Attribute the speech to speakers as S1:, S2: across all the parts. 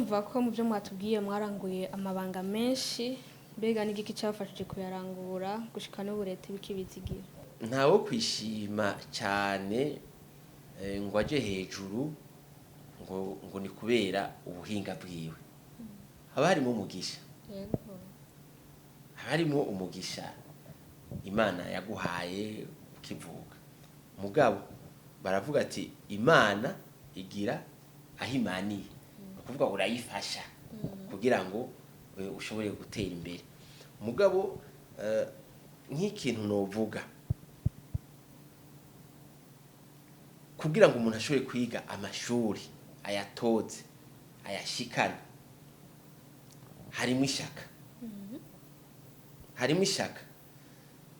S1: turumva ko mu byo mwatubwiye mwaranguye amabanga menshi mbega n'igiki cyafashije kuyarangura gushika n'ubu leta ibikibizigira
S2: ntawo kwishima cyane ngo aje hejuru ngo ni kubera ubuhinga bwiwe haba harimo umugisha harimo umugisha imana yaguhaye ukivuka mugabo baravuga ati imana igira aho imaniye kuvuga urayifasha kugira ngo ushobore gutera imbere mugabo nk'ikintu novuga kugira ngo umuntu ashobore kwiga amashuri ayatoze ayashikana harimo ishaka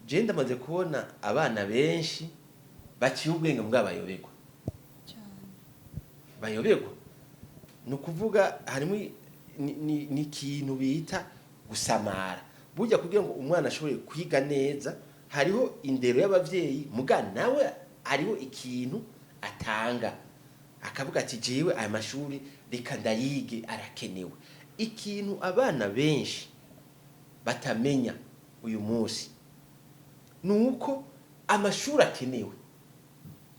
S2: je ndamaze kubona abana benshi baciye ubwenge mbwa bayoberwa ni ukuvuga harimo ni ikintu bita gusamara burya kugira ngo umwana ashobore kwiga neza hariho indero y'abavyeyi muga nawe hariho ikintu atanga akavuga ati jewe aya mashuri reka ndayige arakenewe ikintu abana benshi batamenya uyu munsi nuko amashuri akenewe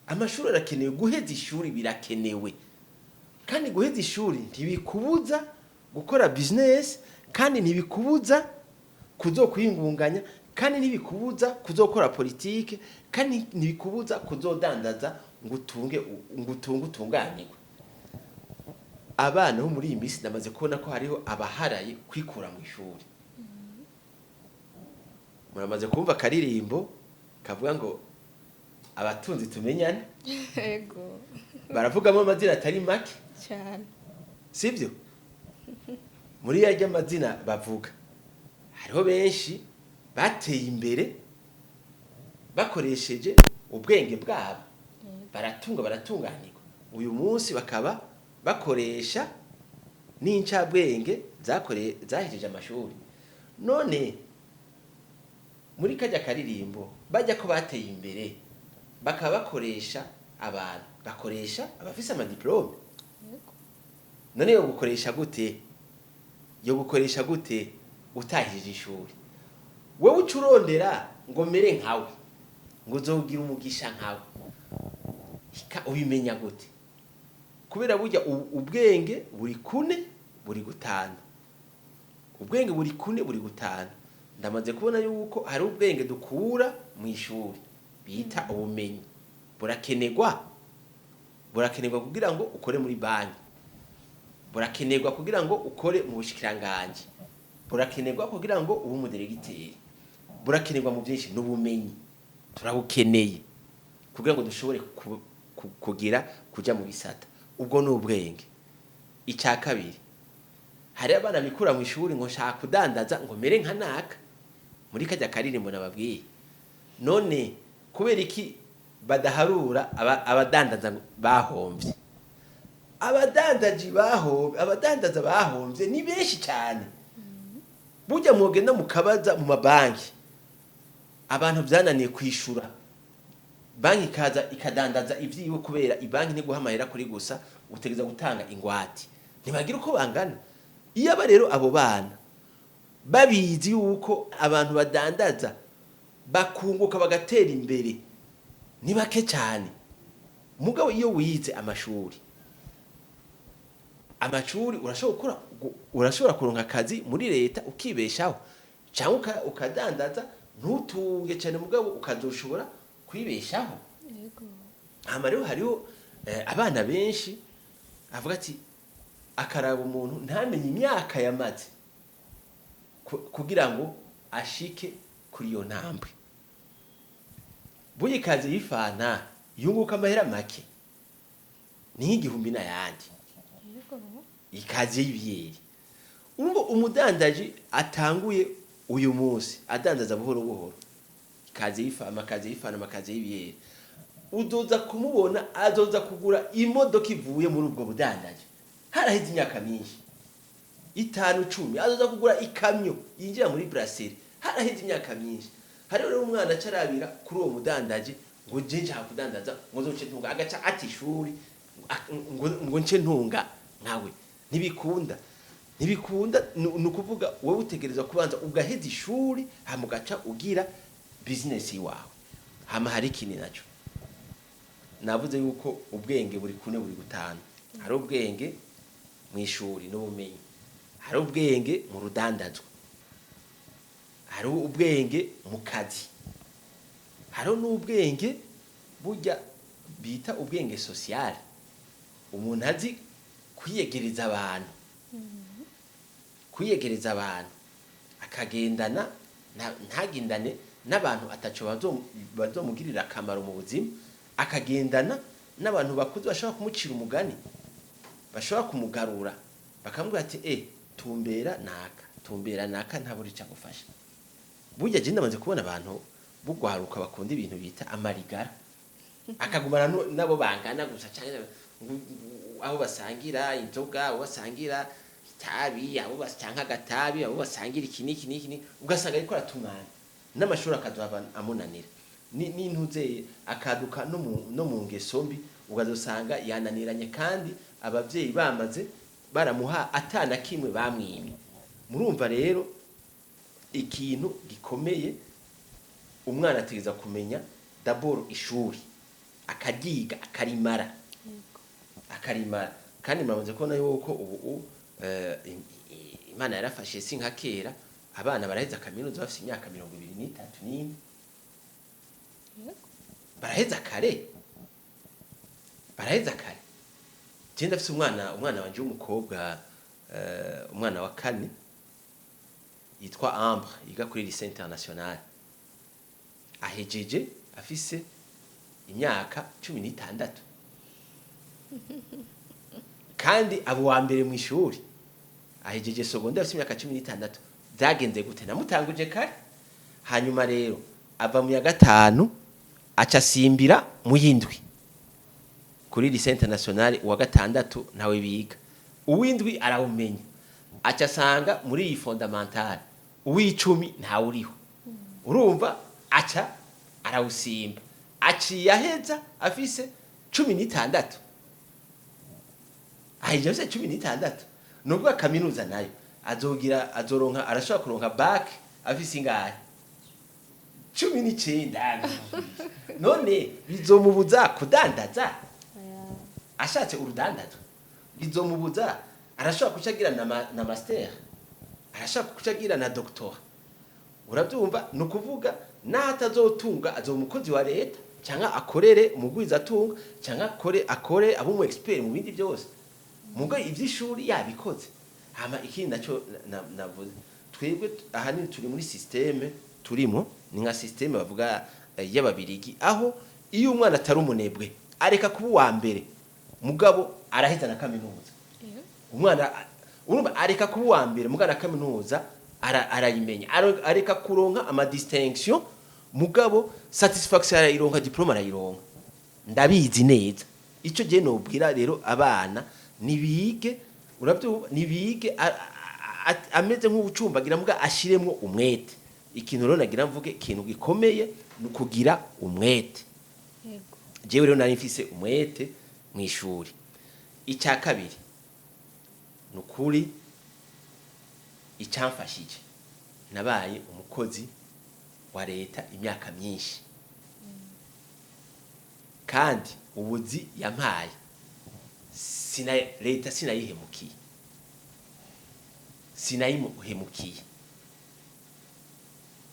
S2: amashuri arakenewe guheza ishuri birakenewe kandi guheza ishuri ntibikubuza gukora business kandi ntibikubuza kuzokwingunganya kandi ntibikubuza kuzokora politike kandi ntibikubuza kuzodandaza ngutunge utunganirwe abana bo muri iyi minsi ndamaze kubona ko hariho abaharaye kwikura mu ishuri muramaze kumva karirimbo kavuga ngo abatunzi tumenyane
S1: yego
S2: baravugamo amazina atari make
S1: cyane
S2: sibyo muri yaryo amazina bavuga hariho benshi bateye imbere bakoresheje ubwenge bwabo baratunganirwa uyu munsi bakaba bakoresha n'incabwenge zahejeje amashuri none muri kajya karirimbo bajya ko bateye imbere bakaba bakoresha abantu bakoresha abafise amadiplome none yo gukoresha gute utahije ishuri wowe ucurondera ngo mere nkawe ngo uzogira umugisha nkawe ubimenya gute kubera burya ubwenge buri kune buri gutanu ubwenge buri kune buri gutanu ndamaze kubona yuko hari ubwenge dukura mu ishuri bita ubumenyi burakenerwa kugira ngo ukore muri banki burakenerwa kugira ngo ukore mu bushikiranganje burakenerwa kugira ngo ube umuderegiteri burakenerwa mu byinshi n'ubumenyi turabukeneye kugira ngo dushobore kugira kuja mu bisata ubwo ni ubwenge icya kabiri hari abana bikura mu ishuri ngo nshaka kudandaza ngo mere nka naka muri kajya karirimbo nababwiye none kubera iki badaharura abadandaza bahomvye abadandaza bahomvye ni benshi cyane burya mwogenda mukabaza mu mabanki abantu byananiye kwishura banki ikaza ikadandaza ivyiwe kubera ibanki ntiguha amahera kuri gusa utegeza gutanga ingwate ntibagira uko bangana iyo aba rero abo bana babizi yuko abantu badandaza bakunguka bagatera imbere ni bake cyane mugabo iyo wize amashuri urashobora kuronka akazi muri leta ukibeshaho cyangwa ukadandaza ntutunge cyane mugabo ukazoshobora kwibeshaho
S1: yego
S2: hama rero hariho abana benshi avuga ati akaraba umuntu ntamenye imyaka yamaze kugira ngo ashike kuri iyo ntambwe buye kazi yifana yunguka amahera make ni nk'igihumbi n'ayandi ikazi y'ibiyeri umbo umudandaji atanguye uyu munsi adandaza buhoro buhoro ikazi yifana amakazi y'ibiyeri udoza kumubona azoza kugura imodoka ivuye muri ubwo budandaji haraheze imyaka myinshi 5-10 azoza kugura ikamyo yinjira muri brasserie haraheze imyaka myinshi hari rero umwana acarabira kuri uwo mudandaji ngo jenje hakudandaza ngo zoce ntunga agaca ati ishuri ngo nce ntunga nawe ntibikunda nukuvuga wowe utegereza kubanza ugaheza ishuri hama ugaca ugira business iwawe. Hama hari ikindi naco navuze yuko ubwenge buri kune buri gutanu. Hari ubwenge mu ishuri n'ubumenyi, hari ubwenge mu rudandazwa, hari ubwenge mu kazi, hari n'ubwenge burya bita ubwenge social, umuntu azi kwiyegereza abantu, kwiyegereza abantu akagendana ntagendane n'abantu ataco bazomugirira akamaro mu buzima, akagendana n'abantu bakuze bashobora kumucira umugani, bashobora kumugarura bakamubwira ati tumbera naka ntaburi cyagufasha. Burya je ndamaze kubona abantu bugwaruka bakunda ibintu bita amarigara, akagumana nabo bangana gusa cyane aho basangira inzoga, aho basangira itabi, aho basangira agatabi, aho basangira iki ugasanga ariko aratumana n'amashuri akaduha amunanira n'intuze akaduka no mu ngeso mbi, ugazosanga yananiranye kandi abavyeyi bamaze baramuha atana kimwe bamwimye. Murumva rero ikintu gikomeye umwana ategeza kumenya d'abord ishuri akagiga akarimara kandi muramaze kubona yuko ubu Imana yarafashe si nka kera abana baraheza kaminuza bafite imyaka 23 baraheza kare je ndafite umwana wanje w'umukobwa umwana wa kane yitwa Ambre yiga kuri lycée international, ahejeje afise imyaka 16 kandi abo wa mbere mu ishuri, ahejeje secondaire afise imyaka 16. Byagenze gute? Namutanguje kare, hanyuma rero ava mu ya gatanu aca simbira mu yindwi kuri lycée international, uwa gatandatu nawe biga, uwindwi arawumenya, aca sanga muri iyi fondamentale uw'icumi ntawe uriho. Urumva aca arawusimba, aciye aheza afise 16, ahejeje afise 16. Nubwo kaminuza nayo azoronka arashobora kuronka bac afise ingahe 19. None bizomubuza kudandaza? Ashatse urudandazo bizomubuza? Arashobora kucagira na master, arashobora kucagira na doctor. Urabyumva? Nukuvuga natazotunga azomukozi wa leta cyangwa akorere umugwiza atunga cyangwa akore abo mu expert mu bindi byose. Mugo ivy'ishuri yabikoze. Hama ikindi naco navuze twebwe ahanini turi muri systeme turimo, ni nka systeme bavuga y'ababirigi, aho iyo umwana atari umunebwe areka kuba wa mbere mugabo araheza na kaminuza. Umwana urumva areka kuba wa mbere mugana kaminuza arayimenya, areka kuronka ama distinction mugabo satisfaction arayironka, diploma arayironka. Ndabizi neza ico je nobwira rero abana nibige, urabyo nibige ameze nk'ubucumbagira mbwa ashiremwo umwete. Ikintu rero nagira mvuge ikintu gikomeye nukugira umwete. Yego jewe rero nari mfise umwete mu ishuri. Icya kabiri nukuri icamfashije, nabaye umukozi wa leta imyaka myinshi, kandi ubuzi yampaye leta sinayihemukiye,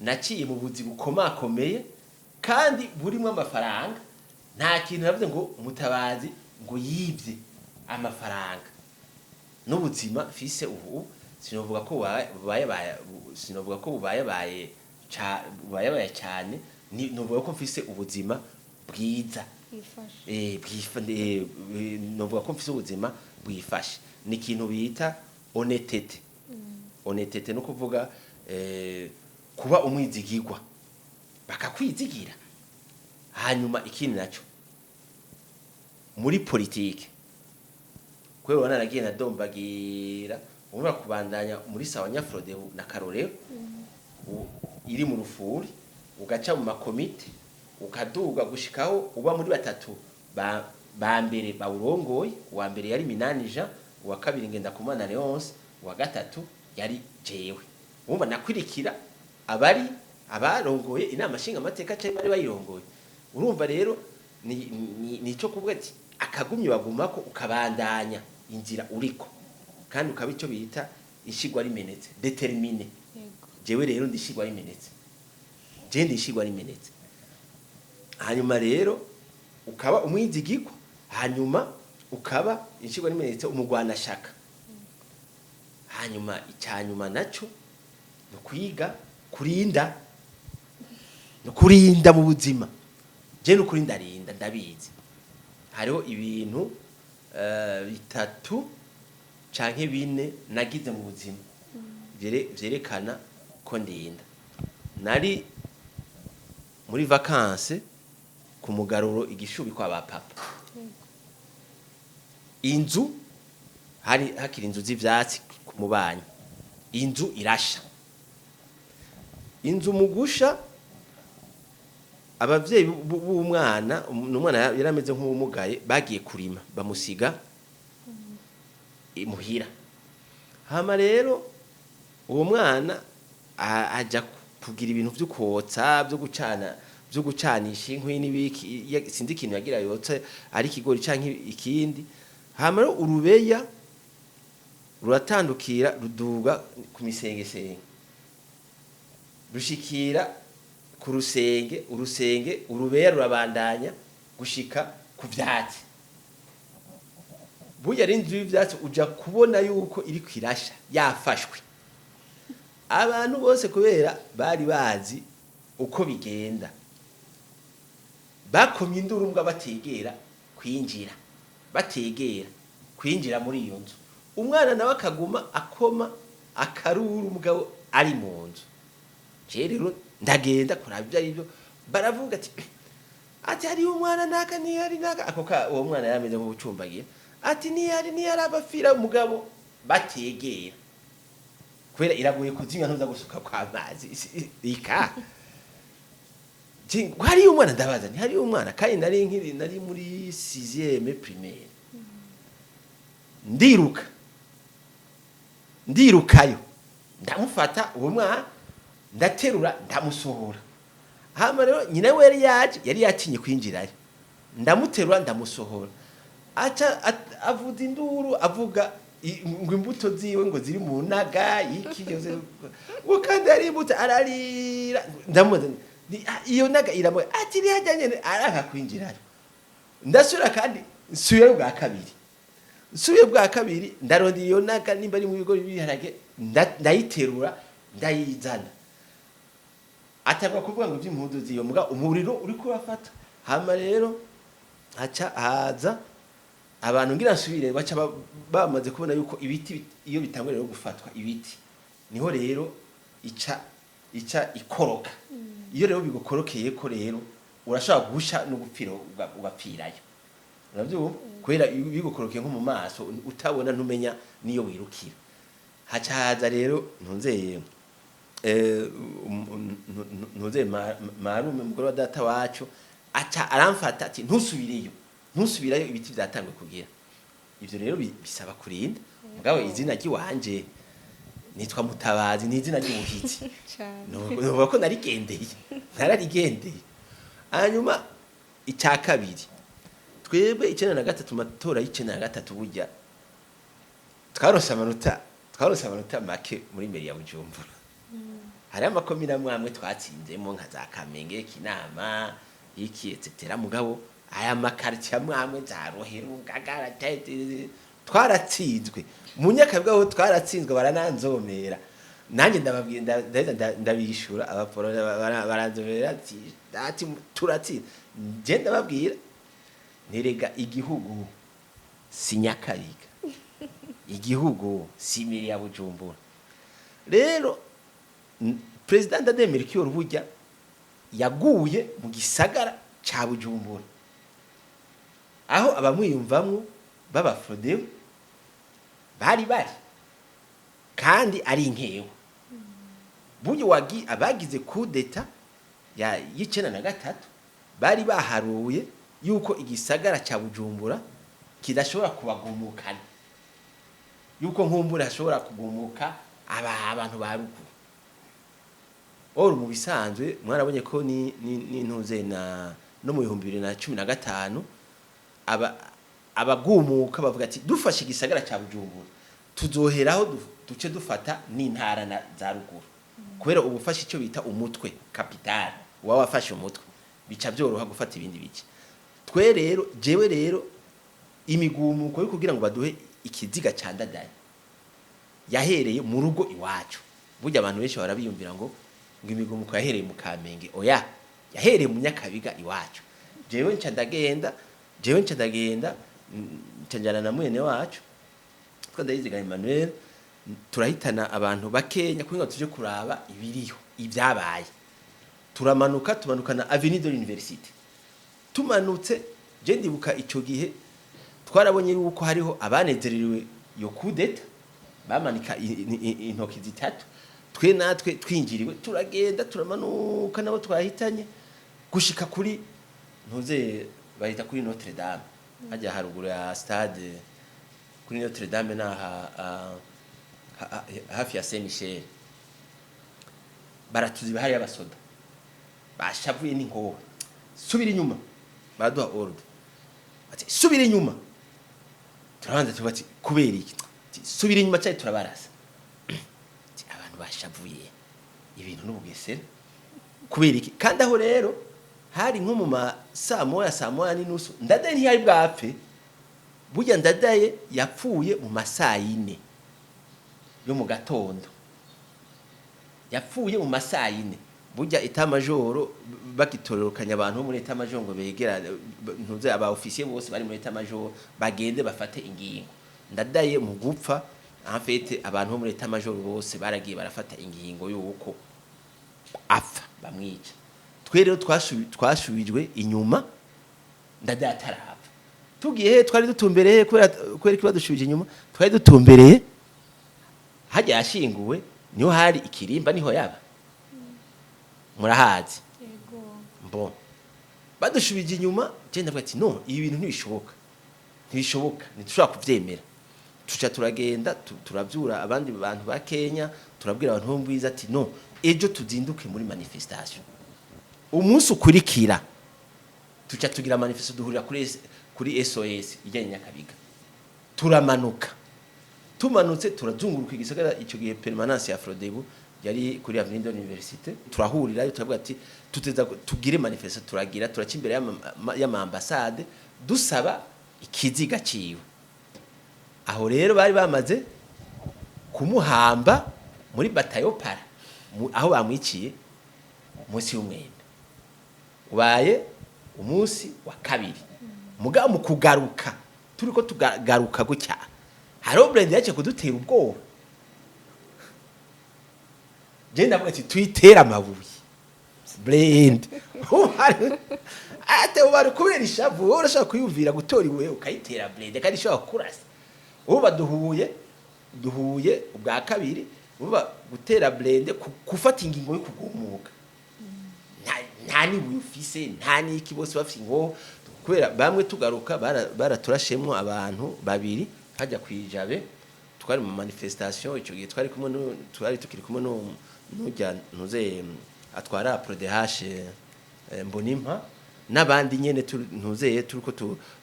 S2: naciye mu buzi bukomakomeye kandi burimo amafaranga. Nta kintu navuze ngo Mutabazi ngo yibye amafaranga. N'ubuzima fise ubu sinovuga ko bubaye cyane, novuga ko mfise ubuzima bwiza novuga ko mfise ubuzima bwifashe. Ni ikintu bita honnêteté. Honnêteté no kuvuga kuba umwizigirwa bakakwizigira. Hanyuma ikindi naco muri politike kwewe wanaragiye na dombagira umura kubandanya muri sawa nyafrode na karorero iri mu rufuri ugaca mu makomite ukaduga gushikaho uba muri batatu ba mbere bawurongoye. Uwa mbere yari Minani Jean, uwa kabiri ngenda kumana Leonce, uwa gatatu yari jewe. Wumva nakwirikira abarongoye inama nshinga amateka cyane bari bayirongoye. Urumva rero nico kuvuga ati akagumye bagumako ukabandanya inzira uriko kandi ukaba icyo bita ishigwa rimenetse determine. Jewe rero ndishigwa rimenetse, je ndishigwa rimenetse. Hanyuma rero ukaba umwizigirwa, hanyuma ukaba ishigwa rimenetse umugwana shaka. Hanyuma icyanyuma naco no kwiga kurinda mu buzima. Je no kurinda rinda ndabizi. Hariho ibintu bitatu canke bine nagize mu buzima vyerekana ko ndinda. Nari muri vacances ku mugaruro igishubi kwa bapapa. Inzu hakiri inzu z'ivyatsi ku mubanyi. Inzu irasha. Inzu mugusha abavyeyi b'umwana n'umwana yarameze nk'umugaye bagiye kurima bamusiga imuhira. Hama rero uwo mwana aja kugira ibintu vy'ukotsa byo gucanisha inkwi n'ibiki sinzi ikintu yagira yotse ari kigori canke ikindi. Hama rero urubeya ruratandukira ruduga ku misengesenge rushikira ku urusenge urubeya rurabandanya gushika ku vyatsi. Burya ari inzu y'ivyatsi uja kubona yuko iri kwirasha yafashwe. Abantu bose kubera bari bazi uko bigenda bakomye induru mbwa bategera kwinjira muri iyo nzu. Umwana nawe akaguma akoma akaruru mugabo ari mu nzu. Je rero ndagenda kurabya ibyo baravuga ati hari umwana naka ni hari naka akoka uwo mwana yameze nk'ubucumbagiye ati ni hari abafira umugabo bategera kwera iragoye kuzinya ntuza gusuka kwa mazi ika hari umwana ndabaza ni hari umwana kandi nari muri 6e primaire ndirukayo ndamufata uwo mwana ndaterura ndamusohora. Hama rero nyina we yari yatinye kwinjirayo ndamuterura ndamusohora. Aca avuza induru avuga ngo imbuto ziwe ngo ziri mu naga ikigeze ngo kandi ari imbuto ararira ndamuze iyo naga iramo ati ri hajyanye araka kwinjirayo. Ndasura kandi nsuye bwa kabiri ndaronda iyo naga nimba ari mu bigo biharage ndayiterura ndayizana. Atagwa kuvuga ngo by'impudu ziyo mbwa umuriro uri kurafata. Hama rero haca haza abantu ngira nsubire baca bamaze kubona yuko ibiti iyo bitangwe rero gufatwa ibiti niho rero ica ikoroka. Iyo rero bigukorokeye ko rero urashaka gusha no gupfira ugapfirayo. Navyo kwera bigukorokeye nko mu maso utabona ntumenya niyo wirukira. Haca haza rero ntunzeye marume mugoro wa data wacu aca aramfata ati ntusubirayo ibiti byatangwe kugira. Ivyo rero bisaba kurinda mugabo izina ry'iwanje nitwa Mutabazi ni izina ry'ubuhitsi no ko nararigendeye. Hanyuma icya kabiri twebwe 93 matora y'93 burya twarose amanota make muri mbere ya Bujumbura. Hari amakomina mwamwe twatsinzemo nka za Kamenge Kinama iki etc. mugabo aya makarti mwamwe za Rohero Gagara twaratsinzwe mu nyakabwaho twaratsinzwe barananzomera. Nanjye ndababwiye ndabishura abaporo baranzomera ati turatsinze. Je ndababwira nirega igihugu sinyakariga igihugu simiri ya Bujumbura. Rero President Ademirikyo burya yaguye mu gisagara ca Bujumbura aho abamwiyumvamwo baba Frodeo bari kandi ari inkewe. Burya abagize coup d'etat ya y'93 bari baharuye yuko igisagara ca Bujumbura kidashobora kubagumukana. yuko nkumbura hashobora kugumuka abantu ba ruguru. Oro mu bisanzwe mwarabonye ko ni ntuze na no mu 2015 abagumuka bavuga ati dufashe igisagara cya Bujumbura tuzoheraho duce dufata n'intara za ruguru kubera ubufashe icyo bita umutwe capital wafashe umutwe bica byoroha gufata ibindi bice. Twe rero jewe rero imigumuko yo kugira ngo baduhe ikiziga cyandadaye yahereye mu rugo iwacu. Burya abantu benshi barabiyumvira ngo imigumuko yahereye mu Kamenge, oya yahereye mu Nyakabiga iwacu. Jewe nca ndagenda njana na mwene wacu twandayiziga Emmanuel turahitana abantu bakenya kugira tuje kuraba ibiriho ibyabaye. Tumanukana Avenue de l'Université. Tumanutse je ndibuka ico gihe twarabonye yuko hariho abanezereriwe yo kudeta bamanika intoki zitatu. Twe natwe twinjiriwe turagenda turamanuka nabo twahitanye gushika kuri ntuze bahita kuri Notre Dame hajya haruguru ya stade kuri Notre Dame hafi ya Saint Michel. Baratuziba hari abasoda bashavuye n'ingoho subira inyuma baduha ordre ati subira inyuma. Turabanza tubati kubera iki subira inyuma cyane turabarasa abantu bashavuye ibintu n'ubugesera kubera iki. Kandi aho rero hari nko mu saa moya n'inusu ndadaye ntiyari bwapfe. Burya ndadaye yapfuye mu masaa 4 yo mu gatondo, yapfuye mu masaa 4. Burya etat-major bakitororokanya abantu muri etat-major ngo begera ntuze aba officier bose bari muri etat-major bagende bafate ingingo. Ndadaye mu gupfa en fait abantu muri etat-major bose baragiye barafata ingingo yuko apfa bamwica. Twe rero twashubijwe inyuma ndadaye atarapfa. Tugiye twari dutumbereye kubera kibadushubije inyuma twari dutumbereye hajya yashinguwe niho hari ikirimba niho yaba murahazi
S1: Yego.
S2: Mbo badushubije inyuma je ndavuga ati no ibi bintu ntibishoboka ntitushobora kuvyemera. Tuca turagenda turavyura abandi bantu ba Kenya turabwira abantu bo mbwiza ati no ejo tuzinduke muri manifestation. Umunsi ukurikira tuca tugira manifestation duhurira kuri SOS ijyanye Nyakabiga. Turamanuka tumanutse turazunguruka igisagara icyo gihe permanence ya Frodebu yari kuri Avenue de l'Université. Turahurira turavuga ati tuteza tugire manifestation turagira turaca imbere y'ama ambassade dusaba ikiziga ciwe. Aho rero bari bamaze kumuhamba muri batayo para aho bamwiciye munsi y'umwembe. Ubaye umunsi wa kabiri mugabo mu kugaruka turiko tugaruka gutya haro blend yaje kudutera ubwoba. Je ndavuga ati twitera amabuye blend ate ubari kubera ishavu urashaka kuyumvira gutora iwe ukayitera blend kandi ishobora kurasa. Uba duhuye ubwa kabiri uba gutera blend kufata ingingo yo kugumuka. Nta ni bufise nta ni iki bose bafite ngo kubera bamwe tugaruka baraturashemwo abantu babiri hajya kwijabe twari mu manifestation icyo gihe twari tukiri kumwe n'ujya ntuze atwara PRODH Mbonimpa n'abandi nyene ntuzeye turiko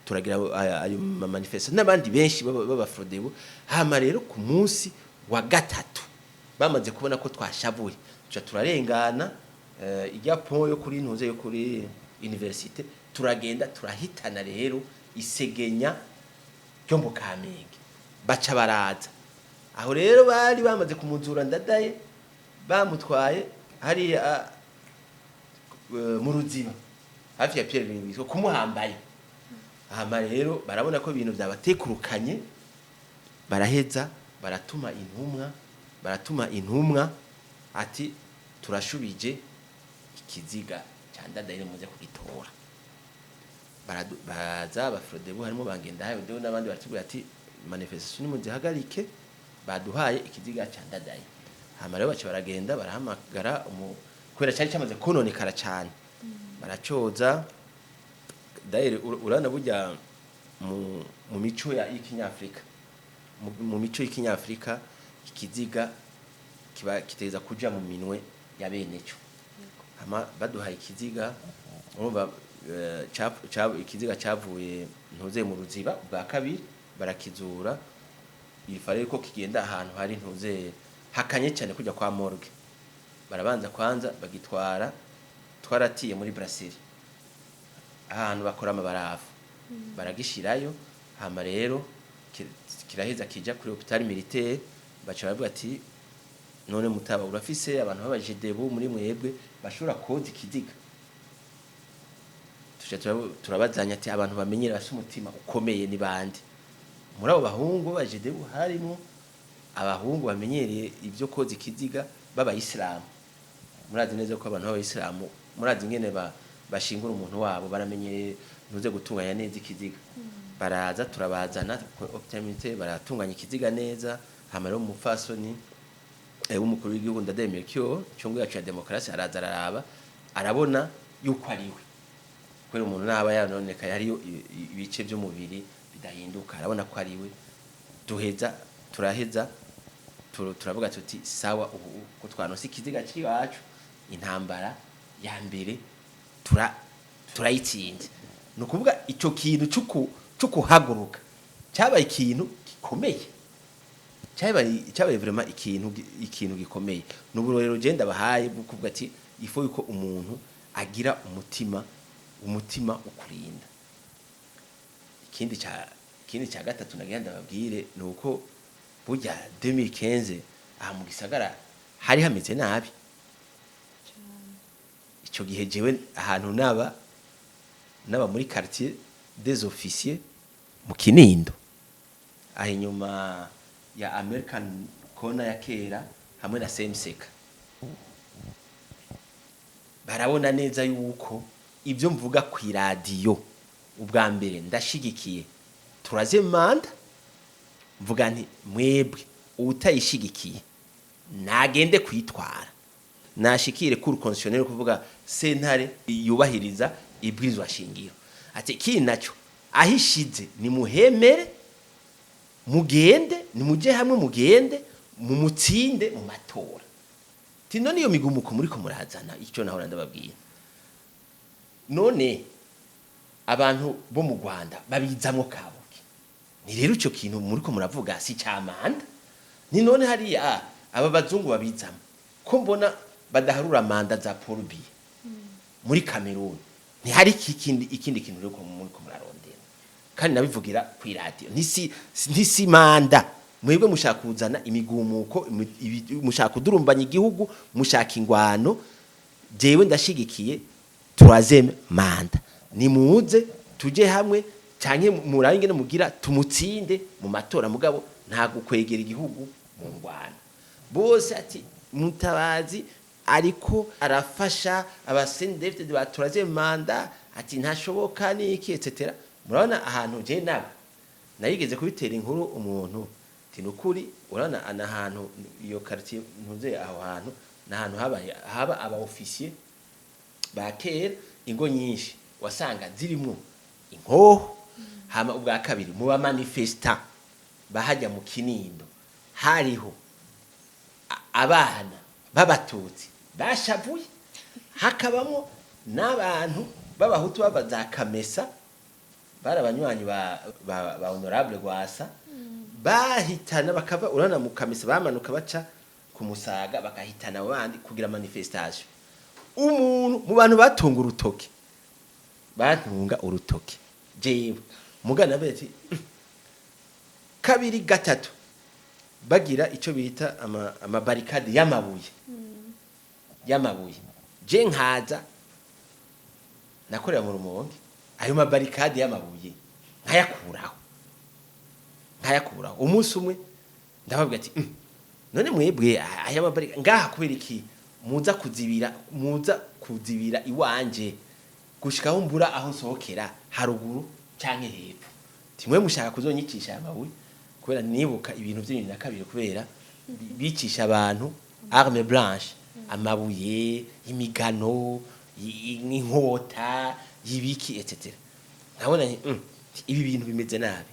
S2: turagira ayo manifestation n'abandi benshi baba Frodebu. Hama rero ku munsi wa gatatu bamaze kubona ko twashavuye tuca turarengana ijya pont yo kuri ntuze yo kuri université turagenda turahitana rero isegenya ryo mu Kamenge baca baraza. Aho rero bari bamaze kumuzura ndadaye bamutwaye hari mu Ruziba hafi ya Pierre Bingiso kumuhambaye. Hama rero barabona ko ibintu byabatekurukanye baraheza baratuma intumwa ati turashubije ikiziga cyandadaye muze kugitora. Baraza abafrodebu harimo bangenda hayo ndewe n'abandi baratubwira ati manifestation mu zihagarike baduhaye ikiziga cyandadaye. Hama rero baca baragenda barahamagara kubera cyari cyamaze kononekara cyane baracoza daire urana burya mu mico ya ikinyafrika mu mico y'ikinyafrika ikiziga kiba kiteza kuja mu minwe ya beneco ama baduhaye ikiziga urumva ikiziga cavuye ntuze mu ruziba bwa kabiri barakizura ifare ko kigenda ahantu hari ntuze hakanye cyane kujya kwa morgue barabanza kwanza bagitwara twaratiye muri brasserie ahantu bakora amabarafu baragishirayo hama rero kiraheza kija kuri hôpital militaire baca bavuga ati none mutaba urafise abantu babajedebu muri mwebwe bashobora koza ikiziga turabazanya ati abantu bamenyera bafite umutima ukomeye ni bande muri abo bahungu bajedebu harimo abahungu bamenyereye ibyo koza ikiziga b'abayisilamu murazi neza ko abantu b'abayisilamu murazi ingene bashingura umuntu wabo baramenyereye ntuze gutunganya neza ikiziga baraza turabazana optimité baratunganya ikiziga neza hamara mu fasoni umukuru w'igihugu Ndadaye cyongo yacu ya demokarasi araza araraba arabona yuko ariwe kwera umuntu naba yanoneka yari ibice by'umubiri bidahinduka arabona ko ariwe turaheza turavuga tuti sawa uko twanose ikiziga kiri wacu intambara ya mbere turayitsinze nukuvuga ico kintu cyo kuhaguruka cyabaye ikintu gikomeye cyabaye vraiment ikintu gikomeye n'uburero genda bahaye bukuvuga ati ifo yuko umuntu agira umutima ukurinda ikindi cya gatatu nagenda babwire nuko burya 2015 aha mu gisagara hari hameze nabi ico gihe jewe ahantu naba muri quartier des officiers mu Kinindo aho inyuma ya American kona ya kera hamwe na Semseka barabona neza yuko ibyo mvuga ku radio ubwa mbere ndashigikiye turaze manda mvuga nti mwebwe utayishigikiye nagende kwitwara nashikire kuri constitutionnel kuvuga sentare yubahiriza ibwirizwa shingiro ati kiri naco ahishize ni muhemere mugende nimuje hamwe mugende mu mutsinde mu matora tino niyo migumuko muri ko murazana icyo nahora ndababwira none abantu bo mu Rwanda babizamwo kabuke ni rero ico kintu muri ko muravuga si cyamanda ni none hari aba bazungu babizamo ko mbona badaharura manda za Paul Biya muri Cameroon ni hari ikindi kintu rero ko muri ko murarondera kandi nabivugira ku radio ntisi manda mwebwe mushaka kuzana imigumuko mushaka kudurumbanya igihugu mushaka ingwano jewe ndashigikiye turazeme manda ni muze tuje hamwe canke murangene mugira tumutsinde mu matora mugabo nta gukwegera igihugu mu ngwana bose ati Mutabazi ariko arafasha abasendefte baturaze manda ati ntashoboka niki etc murabona ahantu je nabo nayigeze kubitera inkuru umuntu tinukuri urana anahantu iyo quartier ntuze aho hantu nahantu haba aba officier bakera ingo nyinshi wasanga zirimo inkoho hama ubwa kabiri mu ba manifesta bahajya mu Kinindo hariho abana babatutsi bashavuye hakabamo n'abantu b'abahutu babazakamesa barabanywanyi ba honorable Rwasa bahitana bakava urana mu kamesa bamanuka baca ku Musaga bakahitana abandi kugira manifestation umuntu mu bantu batunga urutoke jewe mugana beti kabiri gatatu bagira ico bita ama barricade yamabuye je nkaza nakorera mu Rumonge ayo ma barricade yamabuye nkayakuraho umunsi umwe ndababwira ati none mwebwe aya ma barricade ngaha kubera iki muza kuzibira iwanje gushikaho mbura aho sohokera haruguru canke hepfo timwe mushaka kuzonyikisha amabuye kubera nibuka ibintu by'ibintu kubera bicisha abantu arme blanche amabuye imigano inkota yibiki etc nabona ibi bintu bimeze nabi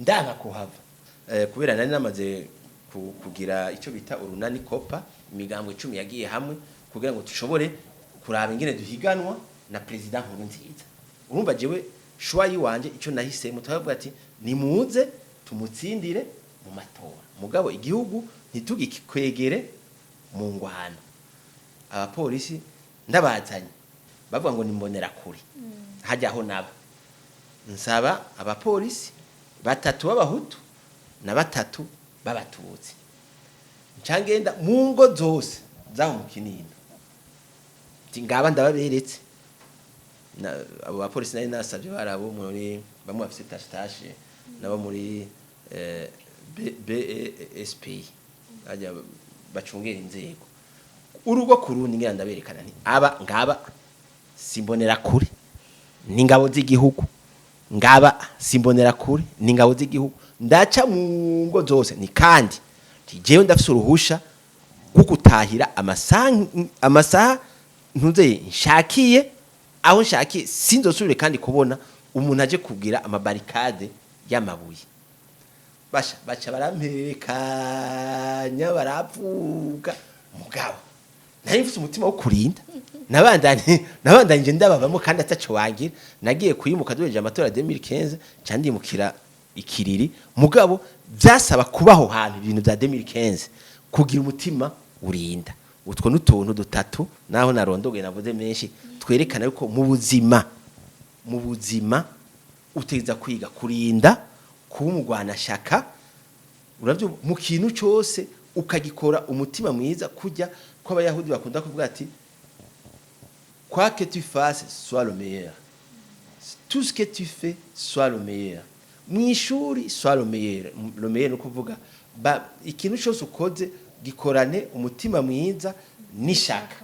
S2: ndanga kuhava kubera nari namaze kugira icyo bita urunani kopa imigambwe 10 yagiye hamwe kugira ngo dushobore kuraba ingene duhiganwa na president Nkurunziza. Urumva jewe shwa yiwanje icyo nahisemo twavuga ati nimuze tumutsindire mu matora mugabo igihugu ntitugikwegere mu ngwano. Abapolisi ndabazanye bavuga ngo nimbonera kuri hajyaho nabo nsaba abapolisi 3 b'abahutu na 3 b'abatutsi ncangenda mu ngo zose zaho mu Kinindo ngaba ndababeretse abo bapolisi nari nasabye barabo muri bamwe bafite tashe nabo muri BSP ajya bacungera inzego urugo kurundi ngira ndaberekana nti ngaba simbonera kuri n'ingabo z'igihugu ngaba simbonera kuri n'ingabo z'igihugu ndaca mu ngo zose ni kandi jewe ndafise uruhusha gukutahira amasaha ntuze nshakiye aho nshakiye sinzosubire kandi kubona umuntu aje kugira amabarikade y'amabuye baca baramperekanya baravuga mugabo nari mfise umutima wo kurinda nabandanye ndababamo kandi ataco wangira nagiye kuyimuka duheje amatora 2015 candimukira ikiriri mugabo byasaba kubaho hantu ibintu bya 2015 kugira umutima urinda utwo n'utuntu dutatu naho narondoge navuze menshi twerekana yuko mu buzima uteza kwiga kurinda kuba umugwana shaka uravyo mu kintu cyose ukagikora umutima mwiza kujya kw'abayahudi bakunda kuvuga ati quoi que tu fasses sois le meilleur tout ce que tu fais sois le meilleur mwishuri sois le meilleur no kuvuga ikintu cyose ukoze gikorane umutima mwiza nishaka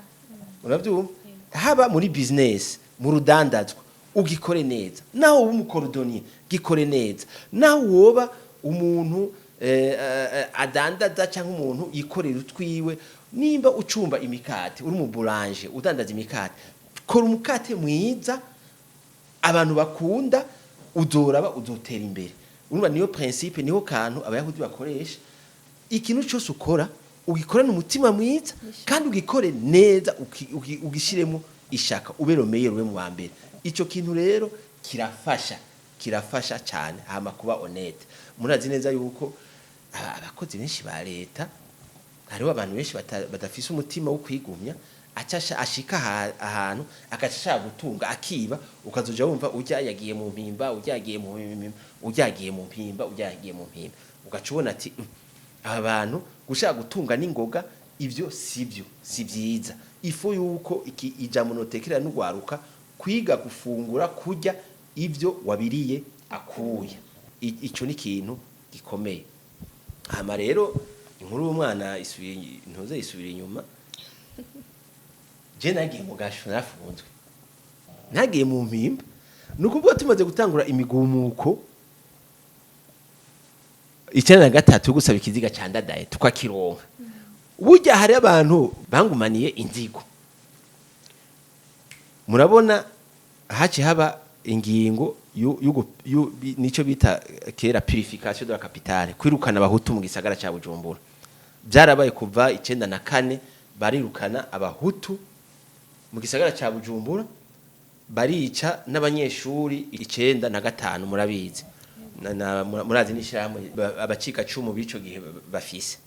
S2: uravyo haba muri business mu rudandazwa ugikore neza naho umukorodoni gikore neza naho woba umuntu adandaza cyangwa umuntu yikorera utwiwe nimba ucumba imikate uri mu boulanger udandaza imikate kora umukate mwiza abantu bakunda uzotera imbere urumva niyo principe niho kantu abayahudi bakoresha ikintu cyose ukora ugikorana umutima mwiza kandi ugikore neza ugishiremo ishaka uberomeye ruwe mu wambere ico kintu rero kirafasha cyane hama kuba honnête murazi neza yuko abakozi benshi ba leta hariho abantu benshi badafise umutima wo kwigumya ashika ahantu akashaka gutunga akiba ukazoja wumva yagiye mu mpimba yagiye mu mpimba ugacubona ati abantu gushaka gutunga n'ingoga ibyo si byiza ifo yuko ijambo notekera n'urwaruka kwiga gufungura kurya ibyo wabiriye akuye ico ni kintu gikomeye hama rero inkuru y'umwana isubira inyuma je nagiye mu gasho nafunzwe nagiye mu mpimba nukuvuga tumaze gutangura imigumuko 93 gusaba ikiziga cyandadaye tukakironka burya hari abantu bangumaniye inzigo murabona haci haba ingingo nico bita kera purification de la capitale kwirukana abahutu mu gisagara cya Bujumbura byarabaye kuva 94 barirukana abahutu mu gisagara cya Bujumbura barica n'abanyeshuri 95 murabizi murazi nishyirahamwe abacika cumu bico gihe bafise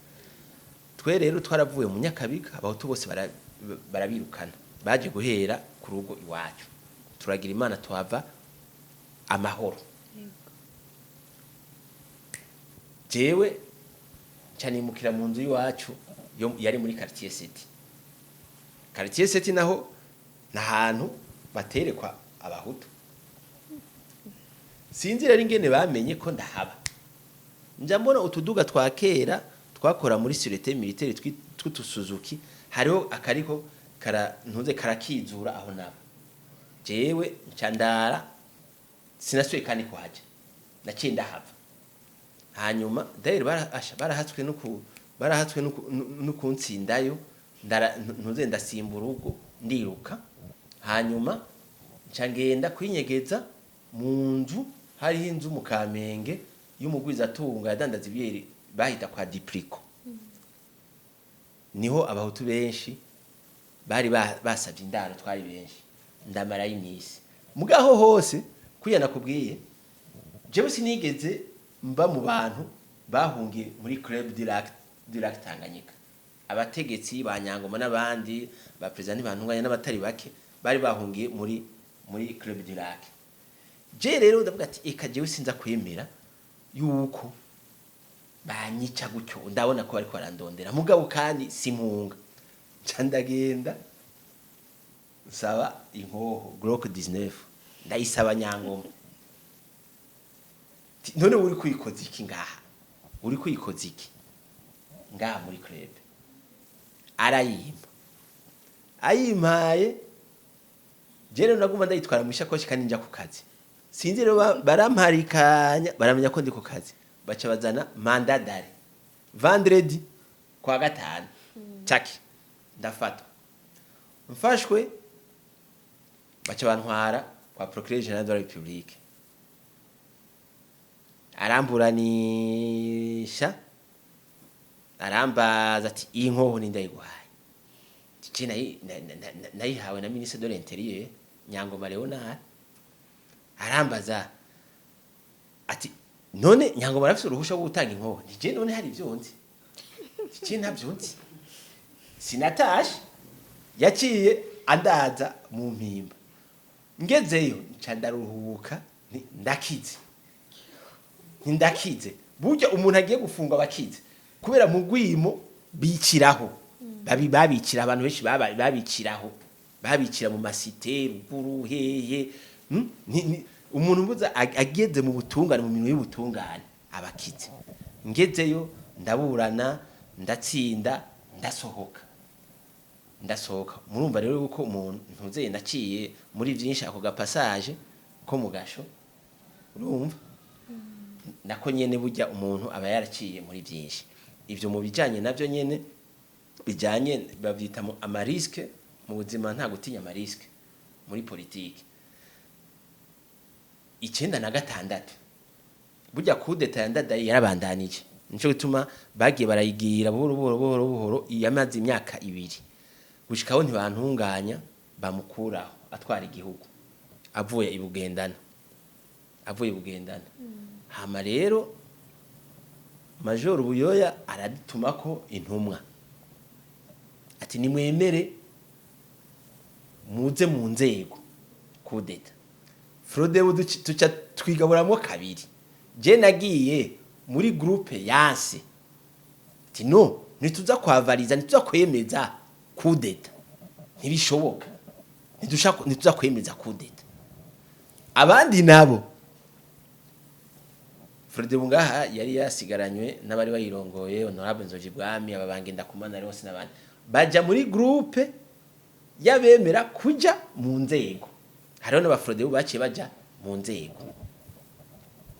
S2: twe rero twaravuye mu Nyakabiga abahutu bose barabirukana baje guhera ku rugo iwacu turagira imana twava amahoro jewe canimukira mu nzu iwacu yari muri quartier city naho nahantu baterekwa abahutu sinzira ari ngene bamenye ko ndahaba nja mbona utuduga twakera twakora muri sûreté militaire tw'utusuzuki hariho akariko karakizura aho nabo jewe ncandara sinasuye kandi kwaje naciye ndahava hanyuma daire barahatswe no kuntsindayo ntuze ndasimbura urugo ndiruka hanyuma ncangenda kwinyegeza mu nzu hariho inzu mu Kamenge y'umugwiza atunga yadandaza ibyeri bahita kwa dipriko niho abahutu benshi bari basabye indaro twari benshi ndamara y'imisi mugaho hose kuyana kubwiye jewe sinigeze mba mu bantu bahungiye muri club direct Tanganyika abategetsi banyangoma n'abandi ba president bantunganya n'abatari bake bari bahungiye muri club direct je rero ndavuga ati eka jewe sinza kwemera yuko banyica gutyo ndabona ko bariko barandondera mugabo kandi simpunga ndagenda nsaba inkoho Glock 19 ndayisaba nyangoma none uri kwikoza iki ngaha uri kwikoza iki ngaha muri club arayimpa ayimpaye jere naguma ndayitwara mu shakoshi kandi njya ku kazi sinzi rero baramparikanya baramenya ko ndi ku kazi baca bazana mandadare vendredi kwa gatanu chaki ndafata mfashwe baca bantwara kwa procureur general de la République aramburanisha arambaza ati iyi nkoho ni ndayiguhaye cina nayihawe na ministre de l'Intérieur Nyangoma Leonard arambaza ati none Nyangoma arafite uruhusha rwo gutanga inkoho nije none hari byonzi je ntabyonzi sinatashe yaciye andaza mu mpimba ngezeyo nca ndaruhuka ndakize burya umuntu agiye gufunga abakize kubera mu gwimo biciraho babikira abantu benshi babikira mu masite ruguru hehe umuntu mbuza ageze mu butungane mu minwe y'ubutungane abakize ngezeyo ndaburana ndatsinda ndasohoka murumva rero uko umuntu ntuzeye ndaciye muri byinshi ako gapassage ko mu gasho urumva nako nyene burya umuntu aba yaraciye muri byinshi ivyo mu bijanye navyo nyene bijanye bavyita mu amariske mu buzima nta gutinya amariske muri politiki 96 burya kudeta yandadaye yarabandanije nico gituma bagiye barayigira buhoro yamaze imyaka 2 gushikaho ntibantunganya bamukuraho atwara igihugu avuye ibugendana hama rero Major Buyoya aradutumako intumwa ati nimwemere muze mu nzego kudeta Frode tuca twigaburamo kabiri je nagiye muri groupe yanse ati no nituza kwavariza nituza kwemeza kudeta ntibishoboka nituza kwemeza kudeta abandi nabo Frode bungaha yari yasigaranywe n'abari bayirongoye honorable Nzoji Bwami ababangenda kumana rose n'abandi baja muri groupe yabemera kuja mu nzego hariho n'abafrode baciye baja mu nzego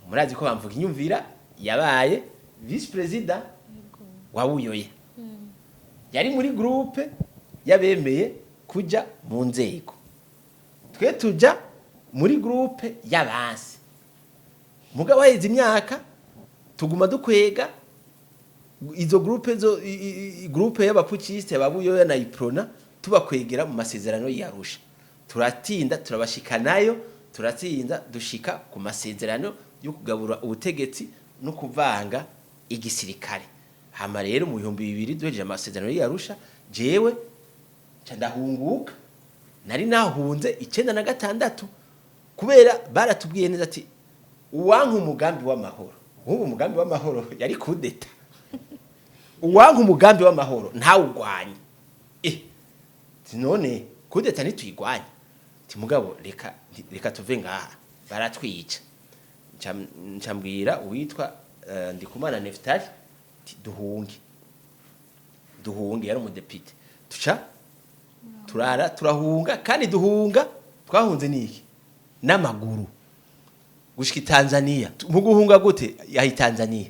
S2: murazi ko bamvuga inyumvira yabaye vice president wa Buyoya yari muri groupe yabemeye kuja mu nzego twe tuja muri groupe y'abansi mugabo heze imyaka tuguma dukwega izo groupe y'abapukiste babuyoya na iprona tubakwegera mu masezerano y'Arusha turatinda turabashikanayo turatsinda dushika ku masezerano yo kugabura ubutegetsi no kuvanga igisirikare hama rero mu 2000 duhejeje amasezerano y'Arusha jewe ndahunguka nari nahunze 96 kubera baratubwiye neza ati uwanka umugambi w'amahoro ubu umugambi w'amahoro yari kudeta uwanka umugambi w'amahoro ntawe ugwanye none kudeta nituyigwanye mugabo reka tuve ngaha baratwica ncambwira uwitwa Ndikumana Neftali duhunge yari umudepite turahunga kandi duhunga twahunze niki n'amaguru gushika Tanzania mu guhunga gute yahi Tanzania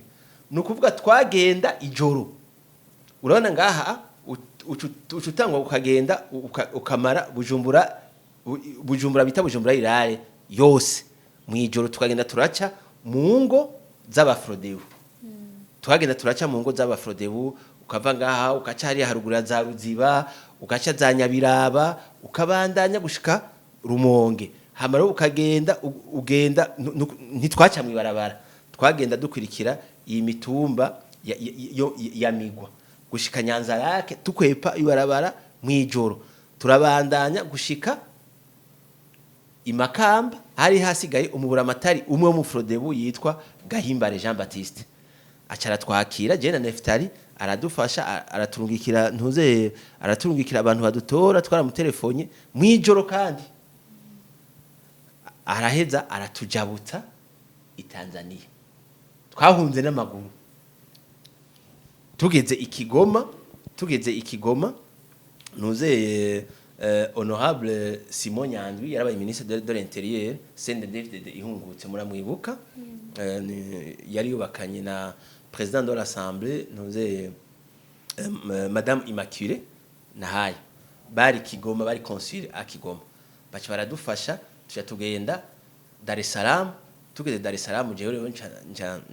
S2: nukuvuga twagenda ijoro urabona ngaha ucutangwa ukagenda ukamara bujumbura bita bujumbura irare yose mu ijoro tukagenda turaca mu ngo z'abafrodebu twagenda turaca mu ngo z'abafrodebu ukava ngaha ukaca hariya haruguru ya za Ruziba ugaca za Nyabiraba ukabandanya gushika Rumonge hamara ugenda ntitwaca mu ibarabara twagenda dukurikira iyi mitumba ya migwa gushika Nyanza yake tukwepa ibarabara mwijoro turabandanya gushika Imakamba hari hasigaye umuburamatari umwe mu Frodebu yitwa Gahimbare Jean Baptiste acara twakira je na Neftali aradufasha araturungikira abantu badutora twara mu telefone mwijoro kandi araheza aratujabutsa i Tanzania twahunze n'amaguru tugeze ikigoma honorable Simon Nyandwi yarabaye ministre de l'intérieur Jean de Dieu ihungutse muramwibuka yari yubakanye na président de l'assemblée madame Immaculée nahaye bari Kigoma bari consul a Kigoma baca baradufasha tuja tugenda Dar es Salaam tugeze Dar es Salaam jewe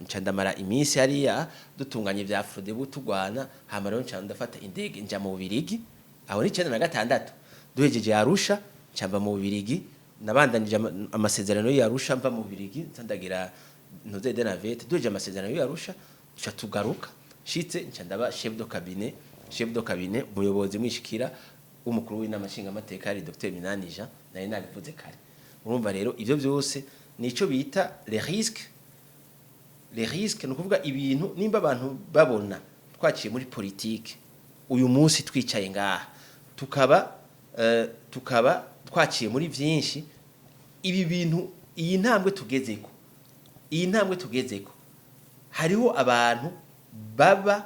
S2: ncandamara iminsi hariya dutunganye vya Frodebu tugwana hama rero ncandafata indege nja mu Bubirigi aho ni 96 duhejeje Arusha cyamba mu Bubirigi nabandanije amasezerano y'Arusha mva mu Bubirigi nsandagira ntuze de navette duhejeje amasezerano y'Arusha tuca tugaruka shitse ncandaba chef de cabinet umuyobozi mwishikira umukuru w'inamashinga amateka ari Dr Minanija nari nabivuze kare urumva rero ivyo byose nico bita les risques no kuvuga ibintu nimba abantu babona twaciye muri politique uyu munsi twicaye ngaha tukaba twaciye muri byinshi ibi bintu iyi ntambwe tugezeko hariho abantu baba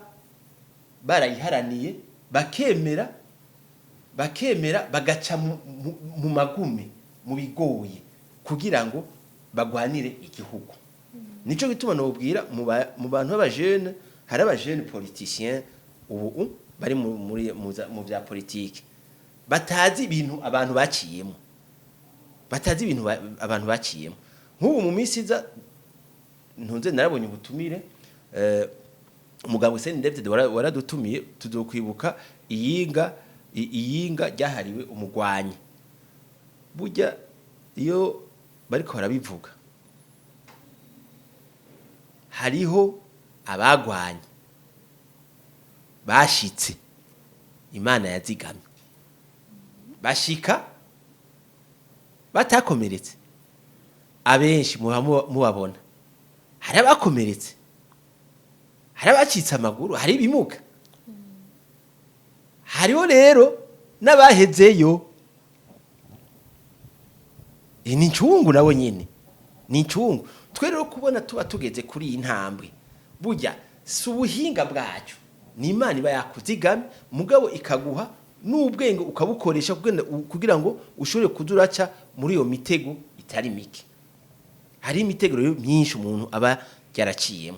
S2: barayiharaniye bakemera bagaca mu magume mu bigoye kugira ngo bagwanire igihugu nico gituma nobwira mu bantu b'abajene hari abajene politiciens ubu bari mu bya politique batazi ibintu abantu baciyemo nk'ubu mu minsi iza ntunze narabonye ubutumire umugabo Jean de Dieu waradutumiye tuzokwibuka iyinga ryahariwe umugwanyi burya iyo bariko barabivuga hariho abagwanye bashitse Imana yazigamye bashika batakomeretse abenshi mubabona hari abakomeretse hari abacitse amaguru hari ibimuga hariho rero n'abahezeyo ni ncungu nabo nyene ni ncungu twe rero kubona tuba tugeze kuri iyi ntambwe burya si ubuhinga bwacu ni Imana iba yakuzigame mugabo ikaguha n'ubwenge ukabukoresha kugira ngo ushobore kuduraca muri iyo mitego itari mike hari imitego rero myinshi umuntu aba yaraciyemo